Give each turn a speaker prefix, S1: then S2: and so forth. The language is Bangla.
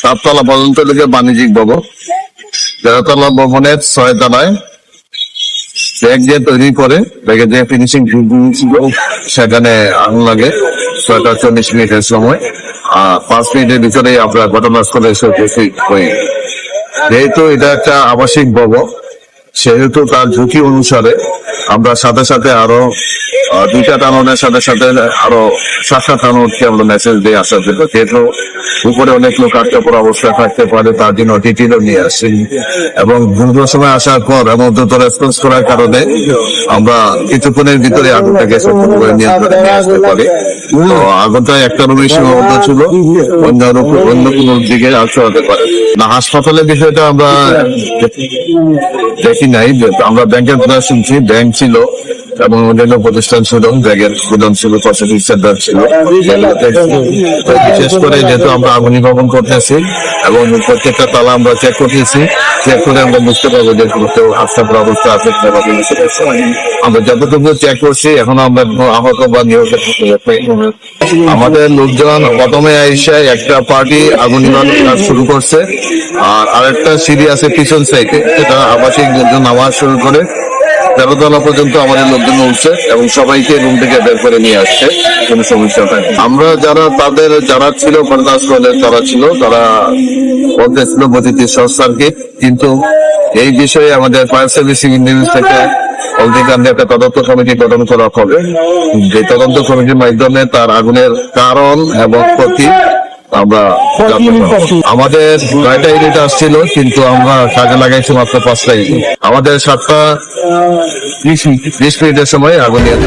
S1: 7 তলা পর্যন্ত লেগে বাণিজ্যিক ভবন। 13 তলা ভবনের 6 তলায় ব্যাগ দিয়ে তৈরি করে ব্যাগে যে ফিনিশিং ছিল সেখানে আগুন লাগে 6টা 40 মিনিটের সময়। 5 মিনিটের ভিতরে আমরা ঘটনাস্থলে এসে উপস্থিত হই। যেহেতু এটা একটা আবাসিক ভবন সেহেতু তার ঝুঁকি অনুসারে আমরা সাথে সাথে আরো 2টা টানোনের সাথে সাথে আরো 7টা টানোরকে আমরা মেসেজ দিয়ে আসার জন্য, যেহেতু উপরে অনেক লোক আটকে পড়া অবস্থায় থাকতে পারে তার জন্য টিটিও নিয়ে আসছি। এবং দ্রুত সময় আসার পর এবং দ্রুত রেসপন্স করার কারণে আমরা কিছুক্ষণের ভিতরে আগুনটাকে নিয়ন্ত্রণে নিয়ে আসতে পারি। তো আগুনটা একটা রুমে সীমাবদ্ধ ছিল, অন্য কোনো দিকে ছড়াতে পারে না। হাসপাতালের বিষয়টা আমরা দেখি নাই, আমরা ব্যাংকের কথা শুনছি, ব্যাংক ছিল এবং অন্যান্য প্রতিষ্ঠান ছিল, ব্যাগের গুদাম ছিল, প্রসেসিং সেন্টার ছিল। বিশেষ করে যেহেতু আমরা আগুন নির্বাপন করতেছি এবং প্রত্যেকটা তালা আমরা চেক করতেছি, চেক করে আমরা বুঝতে পারবো যে কেউ হাসপাতাল অবস্থা আছে। আমরা যতটুকু চেক করছি এখন আমরা আহত বা নিহতের আমাদের লোকজন প্রথমে এসে একটা পার্টি আগুন নির্বাপন কাজ শুরু করছে, আর আরেকটা সিঁড়ি আছে পিছন সাইডে, সেটা আবাসিক লোকজন নামা শুরু করে 13 তলা পর্যন্ত আমাদের লোকজন উঠছে এবং সবাইকে রুম থেকে বের করে নিয়ে আসছে, কোনো সমস্যা নাই। আমরা যারা ছিল ঘটনাস্থলে তারা বলতেছিল গতিতে শর্ট সার্কিট, কিন্তু এই বিষয়ে আমাদের ফায়ার সার্ভিস ইঞ্জিনিয়ার থেকে অগ্নিকাণ্ডে একটা তদন্ত কমিটি গঠন করা হবে। যে তদন্ত কমিটির মাধ্যমে তার আগুনের কারণ এবং ক্ষতি আমরা আমাদের 9টা ইউনিট আসছিল, কিন্তু আমরা কাজে লাগাইছি মাত্র 5টা ইউনিট। আমাদের 7টা 20 মিনিটের সময় আগুন নিয়ে